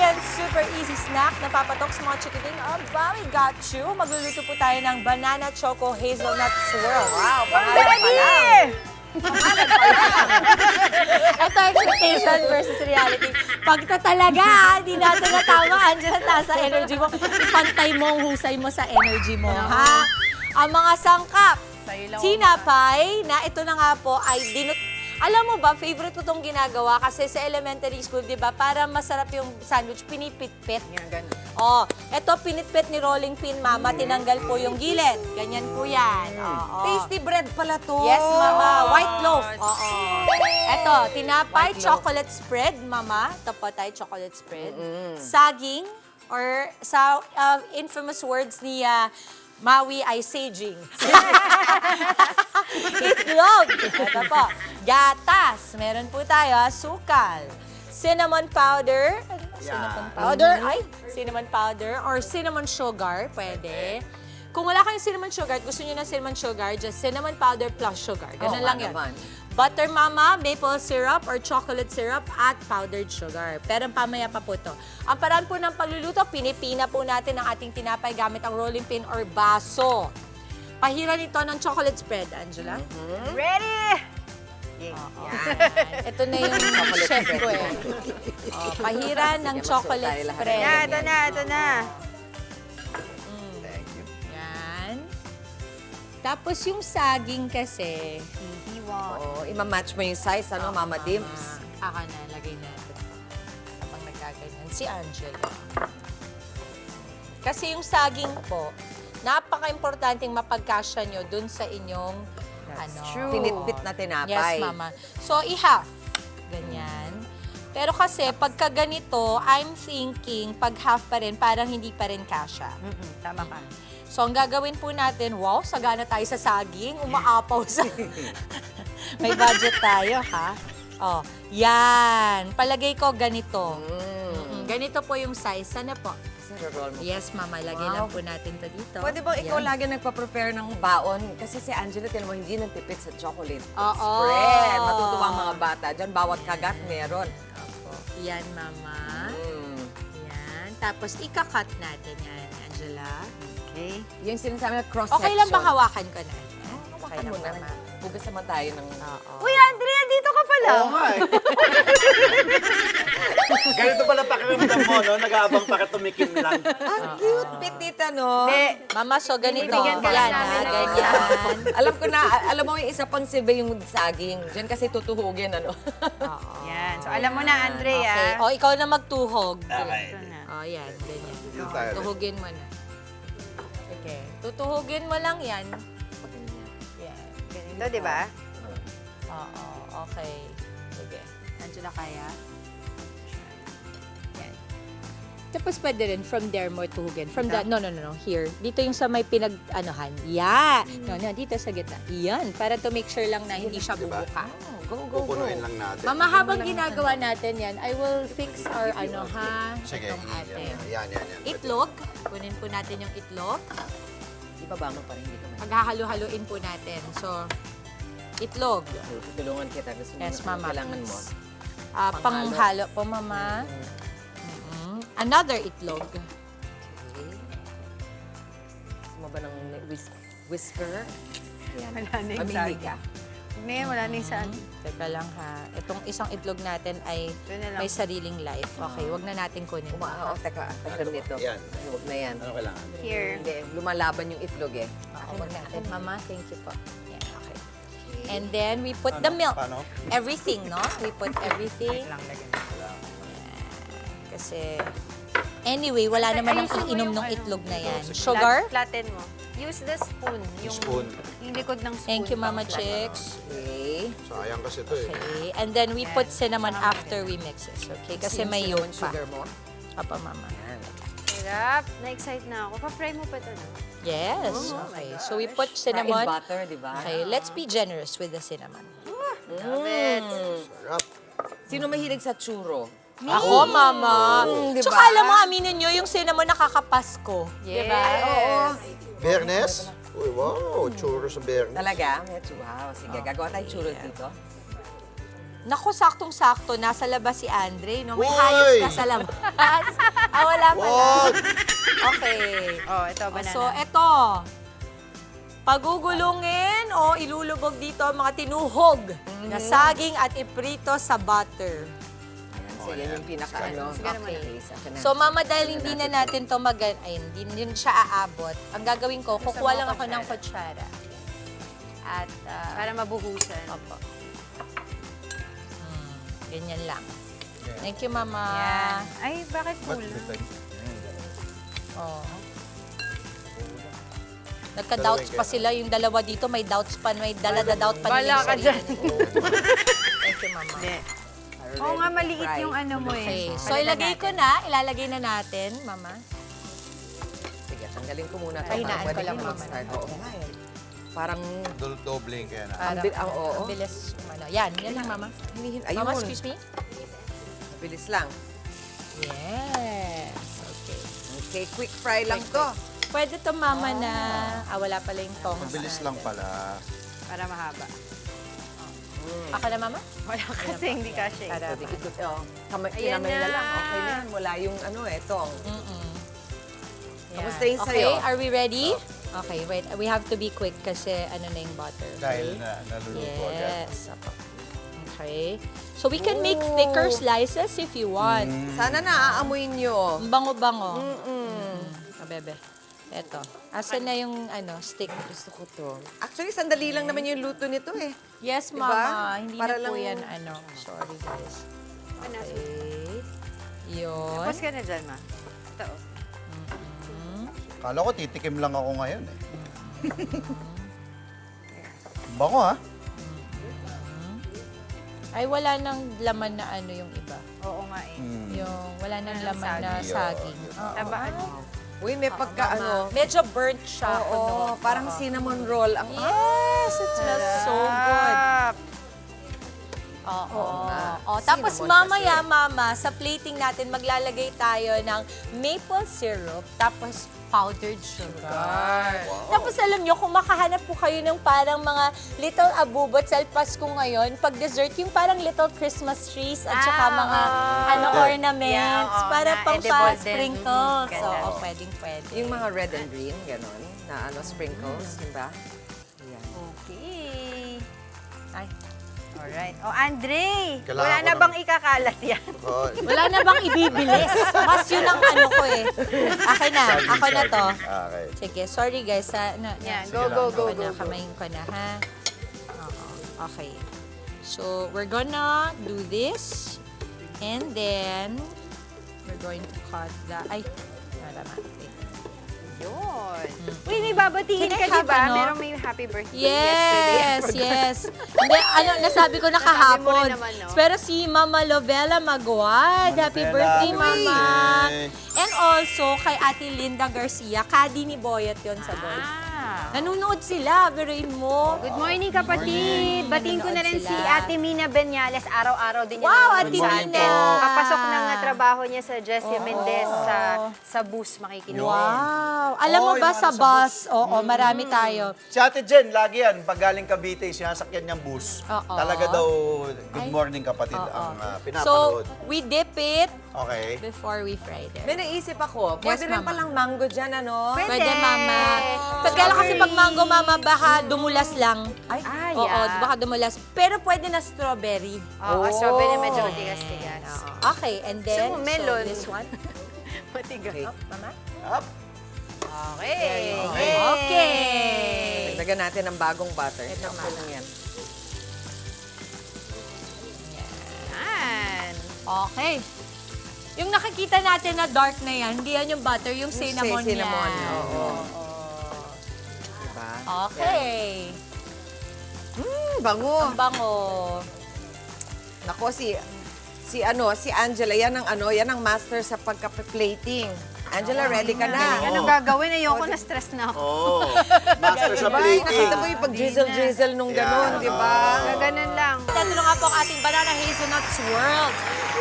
and super easy snack na papatok sa mga chikiting. Aba, we got you. Magluluto po tayo ng banana choco hazelnut swirl. Wow, pangalan pa lang. Pangalan pa lang. Ito, expectation versus reality. Pagka talaga, hindi natin natama. Andiyan na sa energy mo. Ipantay mo, husay mo sa energy mo, ha? Ang mga sangkap, tinapay, na ito na nga po ay alam mo ba, favorite ko itong ginagawa kasi sa elementary school, di ba, para masarap yung sandwich, pinipit-pit. Oh, ito pinitpit ni rolling pin, mama, tinanggal po yung gilid. Ganyan po yan. Tasty bread pala to. Yes, mama. White loaf. Oo. Ito, tinapay, chocolate spread, mama. Ito po tayo, chocolate spread. Saging, or sa infamous words ni Maui ay saging. Itlog. Ito po. Gatas. Meron po tayo, sukal. Cinnamon powder. Cinnamon powder. Ay, cinnamon powder. Or cinnamon sugar. Pwede. Kung wala kayong cinnamon sugar at gusto niyo ng cinnamon sugar, just cinnamon powder plus sugar. Ganun lang yun. Butter mama, maple syrup or chocolate syrup at powdered sugar. Pero pamaya pa po ito. Ang paraan po ng pagluluto, pinipina po natin ang ating tinapay gamit ang rolling pin or baso. Pahiran ito ng chocolate spread, Angela. Ready? Yan. Ito na yung chef ko eh. Pahiran ng chocolate spread. Ito na. Yan. Tapos yung saging kasi, Oo, ima-match mo yung size, Mama Dims? Aka na, lagay natin. Habang nagkaganyan. Si Angela. Kasi yung saging po, napaka-importanting mapagkasya nyo dun sa inyong Pinitpit na tinapay. Yes, mama. So, i-half. Ganyan. Pero kasi, pagka ganito, I'm thinking, pag half pa rin, parang hindi pa rin kasya. Tama ka. So, ang gagawin po natin, wow, sagana tayo sa saging, umaapaw sa... May budget tayo, ha? Oh, yan. Palagay ko ganito. Ganito po yung size. Sana po? Roll mo. Yes, mama. Lagay lang po natin to dito. Pwede ba ikaw lagi nagpa-prepare ng baon? Kasi si Angela, tinan mo, hindi nagtipid sa chocolate. Oo. Spread. Matutuwa ang mga bata. Diyan, bawat kagat meron. Opo. Yan, mama. Yan. Tapos, ika-cut natin yan, Angela. Okay. Yung sinasabi na cross-section. Okay lang ba hawakan ko na? Hawakan mo na. Hugas naman tayo ng... Uy, Andrea, dito ka pala. Oo nga eh. Ganito pala pakiramdam mo, no? Nag-aabang pa ka tumikim lang. Ang cute, petita, no? Mama, so ganito. Bibigyan ka lang Yan, namin ng ganyan. Alam ko na, alam mo yung isa pang silbi yung saging. Diyan kasi tutuhugin, ano? Yan. So, alam mo na, Andrea. Okay. O, ikaw na magtuhog. Okay. O, yan. Ganyan. Dito tayo. Tuhugin mo na. Okay. Tutuhugin mo lang yan. Yan. Ganito, di ba? Oo. Okay. Sige. Angela, kaya? Yan. Tapos pwede rin from there mo tuhugin. From that, no. Here. Dito yung sa may pinag-anuhan. Yan. No, dito sa gitna. Yan. Para to make sure lang na hindi siya bubuka. Go. Pupunuin lang natin. Mama, habang ginagawa natin yan, I will fix our Sige, itong ating yan. itlog. Kunin po natin yung itlog. Ibaba mo pa rin, hindi ka man. Paghahalo-haluin po natin. So, itlog. Tulungan kita. Gusto mo, Yes, mama. kailangan mo. Panghalo po, mama. Another itlog. Okay. Gusto mo ba ng whisker? Ayan. Wala na yung Mamili saging. ka. Huwag na yan, wala na yung saan. Teka lang ha. Itong isang itlog natin ay Ito na lang. may sariling life. Okay, wag na natin kunin. Teka, tagal nito. Yan. Huwag na yan. Ano kailangan? Here. Hindi, lumalaban yung itlog eh. Wag natin, mama. Thank you po. Yan, okay. And then, we put the milk. Paano? Everything, no? We put everything. Kasi, anyway, wala naman ang Ayusin mo iinom yung ng ano. itlog na yan. Sugar? Flatten mo. Use the spoon. Spoon. Yung likod ng spoon. Thank you, Mama pang flatten. Chicks. Okay. Sayang kasi ito eh. Okay. And then, we put cinnamon after we mix it. Okay? Kasi may yolk pa. Sugar mo. Apa, Mama. Yan. Hirap. Na-excite na ako. Pa-fry mo pa ito, no? Yes. Okay. So, we put Fried cinnamon. butter, di ba? Okay, let's be generous with the cinnamon. Love it. Sarap. Sino mahilig sa churro? Ako, Mama. Di Tsaka ba? alam mo, aminin nyo, yung cinnamon nakakapasko. Yes. Diba? Oo. Bernes? Uy, wow. Churro sa Bernes. Talaga? Wow. Sige, gagawa tayo churro dito. Naku, saktong-sakto. Nasa labas si Andre. No? May Uy! hayop ka sa labas. Wala pala. Wag! Okay. Oh, ito, banana. So, eto. Pagugulungin o ilulubog dito ang mga tinuhog na saging at iprito sa butter. So, yan yung pinaka, ano. Siguro mo na. Okay, saka na. So, mama, dahil hindi na natin to hindi din siya aabot, ang gagawin ko, kukuha lang ako ng kutsara. At, Para mabuhusan. opo. Ganyan lang. Thank you, mama. Yan. Ay, bakit Ba't full? Oh. Nagka-doubts pa sila. Yung dalawa dito, may doubts pa. May doubt pa Bala ka dyan. Thank you, mama. Hindi. Oo nga, maliit yung ano mo Okay. eh. So, ilagay ko na. Ilalagay na natin, mama. Sige, tanggalin ko muna. Ay, hinaan ko Pwede lang, mo mama. mag-start. Oo nga eh. Parang, Dobling kaya na. oo. Ang bilis. Yan lang, mama. Ayun. Mama, excuse me? Bilis lang. Yes. Okay. Okay, quick fry lang to. Pwede to, mama, na... wala pala yung tongs. Mabilis lang pala. Para mahaba. Ako na, mama? Wala kasi hindi kasha eh. Para Ikot, kamay Ayan kinamay na na. lang. Okay na yan. Wala yung ano eh, tong. Kamusta yung Okay, sa'yo? are we ready? Okay, wait. We have to be quick kasi ano na yung butter. Dahil na naluluto agad. Yes. Okay. So we can make thicker slices if you want. Sana naaamoy nyo. Ang bango-bango. Bebe. Eto. Asan na yung stick? Gusto ko to. Actually, sandali lang naman yung luto nito eh. Yes, Diba? mama. Hindi Para na po lang- yan Sorry, guys. Okay. Yun. Tapos ka na dyan, ma. Ito, oh. Kala ko titikim lang ako ngayon eh. Bango ha? Ay, wala nang laman na yung iba. Oo nga eh. Yung wala nang Walang laman na saging. Oo. Tabaan mo. Uy, may pagka ano. Medyo burnt siya. Oo, parang cinnamon roll. Ang Yes, it smells so good. Oo. Oh, tapos Cinnamon mamaya, mama, sa plating natin, maglalagay tayo ng maple syrup, tapos powdered sugar. Tapos alam nyo, kung makahanap po kayo ng parang mga little abubot sa Pasko ngayon, pag dessert, yung parang little Christmas trees at saka mga ornaments, Yeah, oo, para na pang edible din. sprinkles. Ganda. Oo, pwedeng-pwede. Yung mga red and green, gano'n, na sprinkles, di ba? Ayan. Okay. Ay. Alright. Oh, Andre! Kailangan Wala ko na ng- bang ikakalat yan? Oh, Wala na bang ibibilis? Mas yun ang ko eh. Akin na. Ako na to. Okay. Sige, sorry guys. Yan, Sige go, lang, go, go, go, Ako na, go. kamayin ko na, ha? Oo. Okay. So, we're gonna do this. And then, we're going to cut the... Ay, tama. Wait. Yun. Uy, may babatiin Can I ka, di have ba? ano? Merong may happy birthday yesterday. Yes. Hindi, nasabi ko na kahapon. naman, no? Pero si Mama Lovella Maguad. Happy Lovella, birthday, happy Mama. birthday. And also, kay Ate Linda Garcia, kadi ni Boyet yon sa board. Ah. Nanonood sila, biruin mo. Good morning, kapatid. Batiin ko na rin Nanonood si sila. Ate Mina Benyales. Araw-araw din niya Wow, nanonood Ate sa Mina. atin. Kapasok ng trabaho niya sa Jessie Mendez sa bus makikinig. Wow. Alam mo Oo, ba yung sa ano sa bus? Oo, marami tayo. Si Ate Jen, lagi yan. Pag galing Cavite, sinasakyan niyang bus. Oo. Talaga daw, good Ay. morning kapatid, Oo. ang So, pinapanood. we dip it Okay. before we fry them. May naisip ako, Yes, pwede rin Mama. palang mango dyan, ano? Pwede, Mama. Pagkala kasi pag mango, Mama, baka dumulas lang. Ay, Ah, Oo, yeah. baka dumulas. Pero pwede na strawberry. Oo, strawberry medyo matigas-tigas. Okay, and then, So, melon. this one. Matigas. Okay. Mama? Up. Okay. Okay. Dagdagan natin ng bagong butter. Ito, Okay Mama. lang yan. Yan. Okay. Yung nakikita natin na dark na yan, hindi yan yung butter, yung cinnamon yan. cinnamon, oo. Diba? Okay. Bango. Ang bango. Nako, si Angela, yan ang master sa pagka-plating. Angela, ready ka na. Anong gagawin? Ayoko na stress na ako. Oh, master sa Diba? plating. Nakita mo yung pag-drizzle-drizzle nung gano'n, Yeah. di ba? Ganun lang. Ito na nga po ang ating banana hazelnut swirl.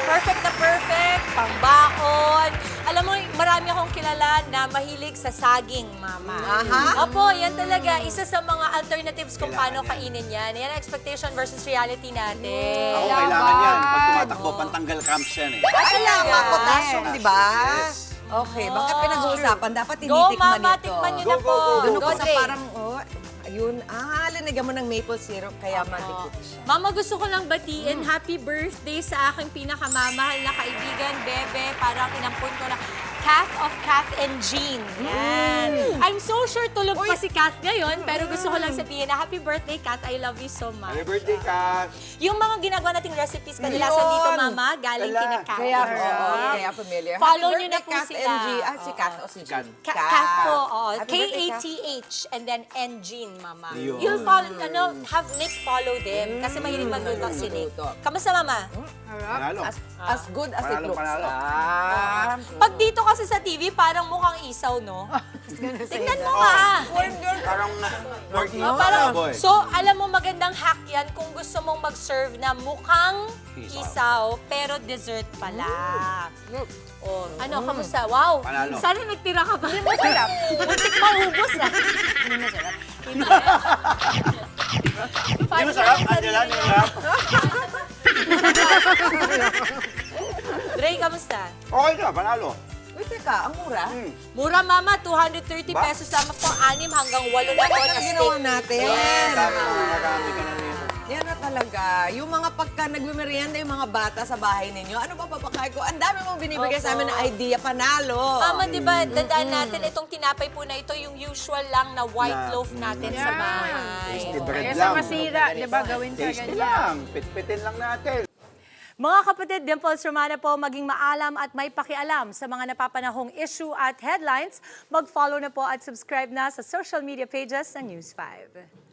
Perfect na perfect, pangbaon. Alam mo, marami marami akong kilala na mahilig sa saging, Mama. Aha. Opo, yan talaga. Isa sa mga alternatives kung paano kainin yan. Yan ang expectation versus reality natin. Ako kailangan yan. Pag tumatakbo, pantanggal cramps yan eh. Tama, potassium, di ba? Yes. Okay, bakit pinag-uusapan? Dapat Go, tinitikman Mama, ito. tikman nyo Go, na go, po. go, go. Doon Go, ako sa Dre. parang, ayun, linagyan mo ng maple syrup, kaya madikit siya. Mama, gusto ko lang batiin happy birthday sa aking pinakamamahal na kaibigan, Bebe. Parang inampun ko na. Kath of Kath and Jean. Yan. I'm so sure tulog pa si Kath ngayon, pero gusto ko lang sabihin na happy birthday, Kath. I love you so much. Happy birthday, Kat. Yung mga ginagawa nating recipes kadalasan dito, Mama, galing Wala. kina Kath. Kaya, kaya familiar. Follow Happy nyo na birthday, po Kat sila. and G. Si Kat o si Jean? Kath po, Happy birthday, Kat. K-A-T-H, and then N-Jean, Mama. Yun. You'll follow, have Nick follow them, kasi mahilig magluto si Nick. Kamusta, Mama? Panalo. As good as it Panalo, looks. panalo. Pag dito kasi sa TV, parang mukhang isaw, no? Tingnan mo nga. Parang pork Parang, boy. so, alam mo, magandang hack yan kung gusto mong mag-serve na mukhang isaw, pero dessert pala. Oh, ano, kamusta? Wow! Panalo. Sana nagtira ka pa. Hindi masarap. Muntik maubos ah. Hindi masarap. Hindi mo sarap, Angela? Hindi mo sarap? Dre, kamusta? Okay ka, panalo. Uy, teka, ang mura. Mura, Mama. 230 Ba? pesos lamang po. 6 hanggang 8 na po na Ang ginawa steak. natin. Yes. Sabi ko, marami ka na nito. Yan na talaga. Yung mga pagka nagmimerienda, yung mga bata sa bahay ninyo, ano ba papakain ko? Ang dami mong binibigay sa amin na idea, panalo. Mama, di ba, tandaan natin, itong tinapay po na ito, yung usual lang na white Na- loaf natin sa bahay. Tasty bread Kaya lang. sa masira, di ba, gawin sa Tasty ganyan. lang. Pitpitin lang natin. Mga kapatid, Dimples Romana po, maging maalam at may pakialam sa mga napapanahong issue at headlines. Mag-follow na po at subscribe na sa social media pages ng News 5.